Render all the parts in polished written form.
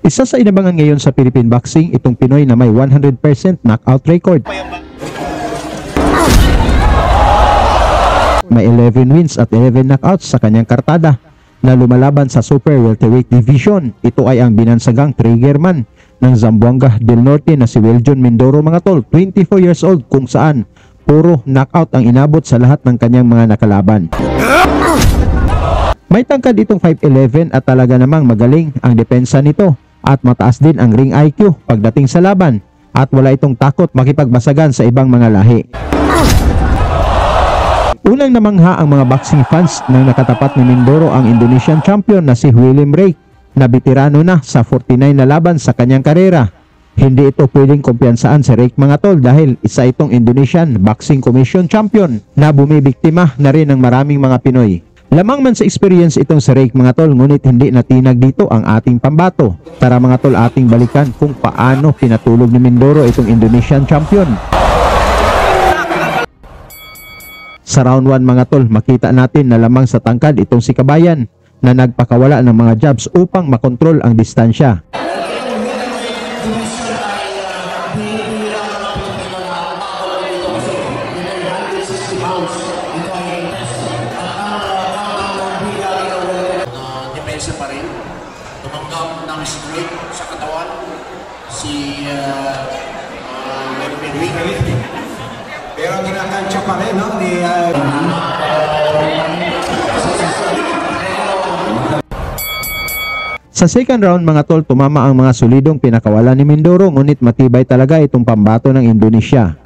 Isa sa inabangan ngayon sa Philippine Boxing, itong Pinoy na may 100% knockout record. May 11 wins at 11 knockouts sa kanyang kartada na lumalaban sa Super Welterweight Division. Ito ay ang binansagang triggerman ng Zamboanga del Norte na si Weljon Mindoro mga tol, 24 years old, kung saan puro knockout ang inabot sa lahat ng kanyang mga nakalaban. May tangkad itong 5'11" at talaga namang magaling ang depensa nito at mataas din ang ring IQ pagdating sa laban at wala itong takot makipagbasagan sa ibang mga lahi. Unang namangha ang mga boxing fans nang nakatapat ni Mindoro ang Indonesian champion na si William Rake na veterano na sa 49 na laban sa kanyang karera. Hindi ito pwedeng kumpiyansaan si Rake mga tol dahil isa itong Indonesian Boxing Commission champion na bumibiktima na rin ng maraming mga Pinoy. Lamang man sa experience itong si Rake mga tol, ngunit hindi natinag dito ang ating pambato. Tara mga tol, ating balikan kung paano pinatulog ni Mindoro itong Indonesian champion. Sa round 1 mga tol, makita natin na lamang sa tangkad itong si Kabayan na nagpakawala ng mga jabs upang makontrol ang distansya. Depensa pa rin, tumanggap ng straight sa katawan si pero ginakansya pa rin, no? Sa second round mga tol, tumama ang mga solidong pinakawala ni Mindoro, ngunit matibay talaga itong pambato ng Indonesia.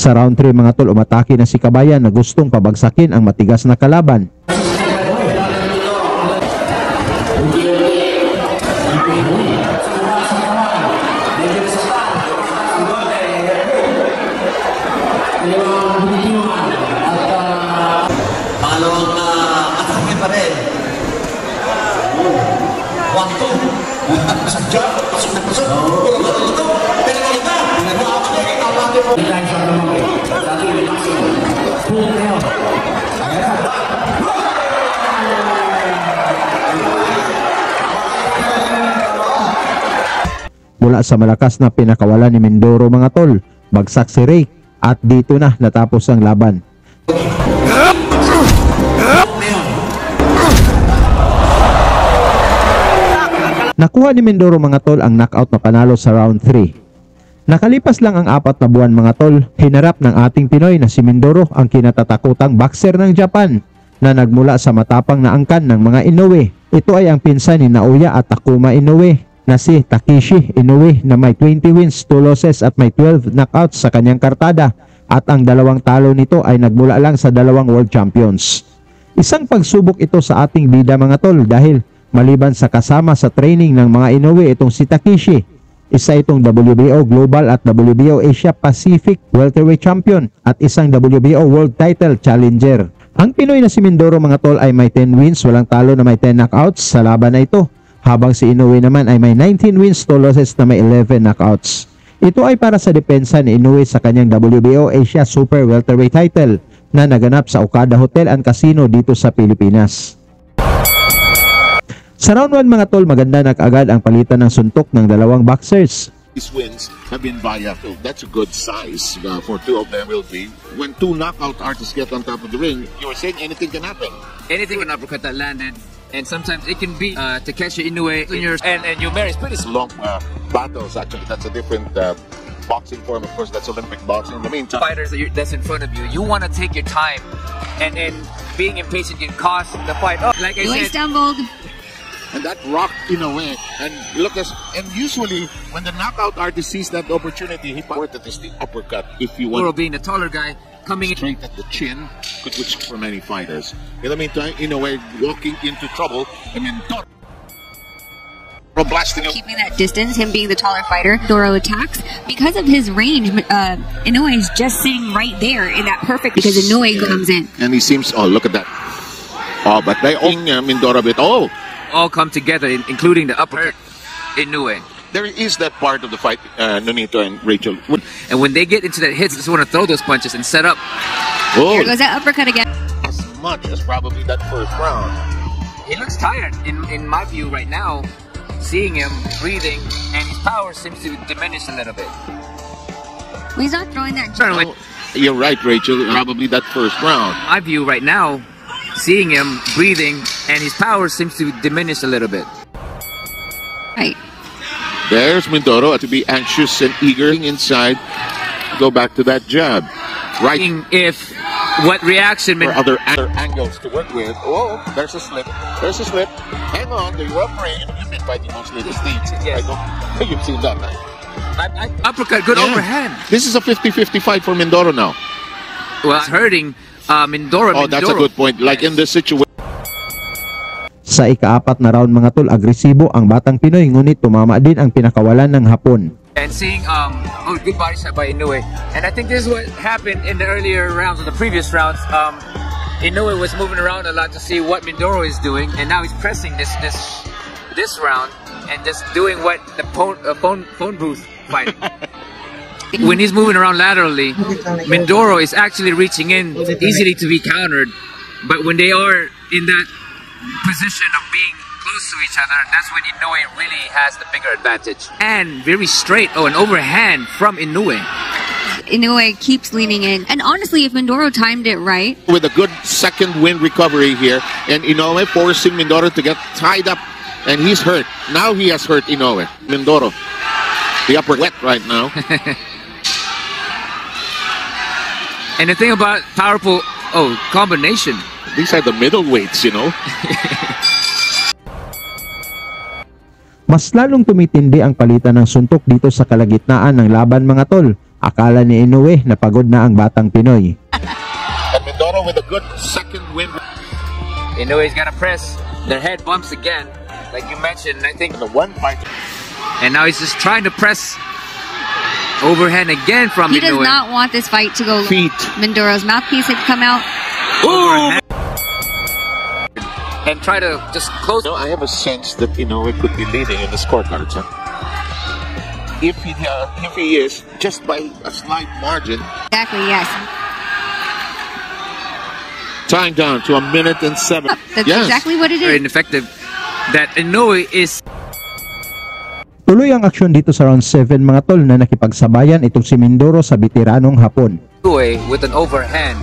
Sa round 3 mga tol, umatake na si Kabayan na gustong pabagsakin ang matigas na kalaban. Pangalawang atake pa rin. 1-2. Sadya, pasok na pasok. Mula sa malakas na pinakawala ni Mindoro mga tol, bagsak si Rake at dito na natapos ang laban. Nakuha ni Mindoro mga tol ang knockout na panalo sa round 3. Nakalipas lang ang 4 na buwan mga tol, hinarap ng ating Pinoy na si Mindoro ang kinatatakutang boxer ng Japan na nagmula sa matapang na angkan ng mga Inoue. Ito ay ang pinsan ni Naoya at Takuma Inoue na si Takeshi Inoue na may 20 wins, 2 losses at may 12 knockouts sa kanyang kartada at ang dalawang talo nito ay nagmula lang sa dalawang world champions. Isang pagsubok ito sa ating bida mga tol dahil maliban sa kasama sa training ng mga Inoue itong si Takeshi, isa itong WBO Global at WBO Asia Pacific Welterweight Champion at isang WBO World Title Challenger. Ang Pinoy na si Mindoro mga tol ay may 10 wins, walang talo na may 10 knockouts sa laban na ito, habang si Inoue naman ay may 19 wins, 2 losses na may 11 knockouts. Ito ay para sa depensa ni Inoue sa kanyang WBO Asia Super Welterweight title na naganap sa Okada Hotel and Casino dito sa Pilipinas. Sa round 1 mga tol, maganda na kaagad ang palitan ng suntok ng dalawang boxers. These wins have been via, that's a good size for two of them will be. When two knockout artists get on top of the ring, you were saying anything can happen. Anything can uppercut that landed, and sometimes it can be Takeshi Inoue and Yumeri is pretty Long battles actually, that's a different boxing form, of course, that's Olympic boxing. In the meantime, fighters that's in front of you. You want to take your time, and being impatient can cost the fight. Oh, like I said, stumbled. and that rocked Inoue, and look as, and usually when the knockout artist sees that opportunity, he powered at the uppercut. If you want, being the taller guy coming in straight at the chin, could which for many fighters. In the meantime, Inoue walking into trouble. I mean, blasting him. Keeping that distance, him being the taller fighter, Doro attacks. Because of his range, Inoue is just sitting right there in that perfect because Inoue comes in. And he seems, oh, look at that. Oh, but they all Mindoro bit. Oh, all come together, including the uppercut Inoue. there is that part of the fight, Nonito and Rachel. And when they get into that hits, they just want to throw those punches and set up. Here goes that uppercut again. As much as probably that first round. He looks tired in my view right now. Seeing him breathing, and his power seems to diminish a little bit. Well, he's not throwing that. Oh, you're right, Rachel. Probably that first round. My view right now, seeing him breathing, and his power seems to diminish a little bit. Right. There's Mindoro to be anxious and eager inside. Go back to that jab. Right. If what reaction Or other angles to work with. Oh, there's a slip. There's a slip. Hang on, the referee. You've been fighting mostly the States. Yes. You've seen that, right? uppercut, good overhand. This is a 50-50 fight for Mindoro now. Well, it's hurting Mindoro. Oh, that's a good point. Like in this situation. Sa ika-4 na round mga tol, agresibo ang batang Pinoy ngunit tumama din ang pinakawalan ng Hapon. And seeing good body shot by Inoue. And I think this is what happened in the earlier rounds, or the previous rounds. Inoue was moving around a lot to see what Mindoro is doing, and now he's pressing this round and just doing what the phone booth fighting. When he's moving around laterally, Mindoro is actually reaching in easily to be countered. But when they are in that position of being close to each other, that's when Inoue really has the bigger advantage. And very straight, an overhand from Inoue. Inoue keeps leaning in. And honestly, if Mindoro timed it right. With a good second wind recovery here, and Inoue forcing Mindoro to get tied up, and he's hurt. Now he has hurt Inoue. Mindoro, the upper wet right now. And the thing about powerful combination. These are the middleweights, you know. Mas lalong tumitindi ang palitan ng suntok dito sa kalagitnaan ng laban mga tol. Akala ni Inoue na pagod na ang batang Pinoy. And Mindoro with a good second wind. Inoue's got to press. Their head bumps again, like you mentioned. I think The one fight. and now he's just trying to press overhand again from He does Inoue. not want this fight to go long. Feet. Mindoro's mouthpiece had come out. Overhand. And try to just close. No, I have a sense that Inoue could be leading in the scorecards. Huh? If he is, just by a slight margin. Exactly, yes. Tying down to 1 minute and 7. That's Yes. exactly what it Very is. ineffective. That Inoue is Tuloy ang aksyon dito sa round 7 mga tol na nakipagsabayan itong si Mindoro sa bitiranong Hapon. Inoue with an overhand.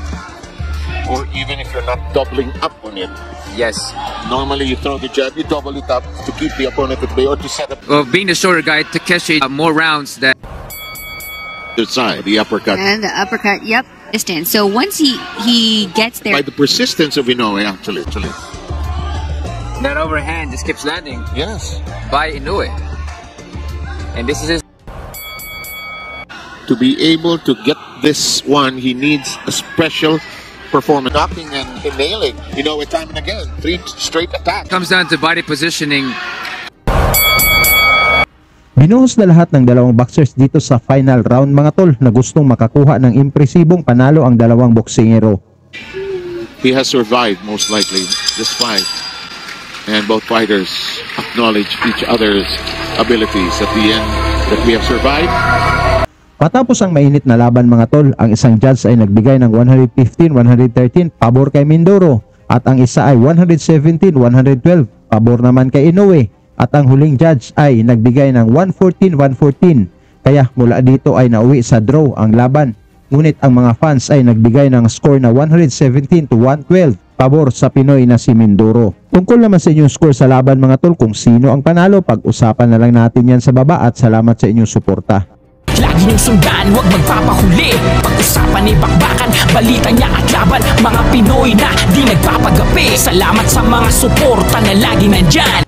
Or even if you're not doubling up on it. Yes. Normally you throw the jab, you double it up to keep the opponent at bay or to set up Well, being the shorter guy, Takeshi more rounds than. the side, the uppercut. And the uppercut, yep. Distance. So once he gets there, By the persistence of Inoue, actually. That overhand just keeps landing Yes. by Inoue. And this is his. To be able to get this one, he needs a special performance. Knocking and nailing, Inoue time and again. 3 straight attacks. Comes down to body positioning. Binuhos na lahat ng dalawang boxers dito sa final round mga tol na gustong makakuha ng impresibong panalo ang dalawang boksingero. He has survived, most likely, this fight. And both fighters acknowledge each other's abilities at the end that we have survived. Matapos ang mainit na laban mga tol, ang isang judge ay nagbigay ng 115-113 pabor kay Mindoro at ang isa ay 117-112 pabor naman kay Inoue at ang huling judge ay nagbigay ng 114-114 kaya mula dito ay nauwi sa draw ang laban. Ngunit ang mga fans ay nagbigay ng score na 117-112 pabor sa Pinoy na si Mindoro. Tungkol naman sa inyong score sa laban mga tol kung sino ang panalo, pag-usapan na lang natin yan sa baba at salamat sa inyong suporta. Lagi niyong sundan, huwag magpapahuli. Pag-usapan ni bakbakan, balita niya at laban. Mga Pinoy na di nagpapagapi. Salamat sa mga suporta na lagi nandyan.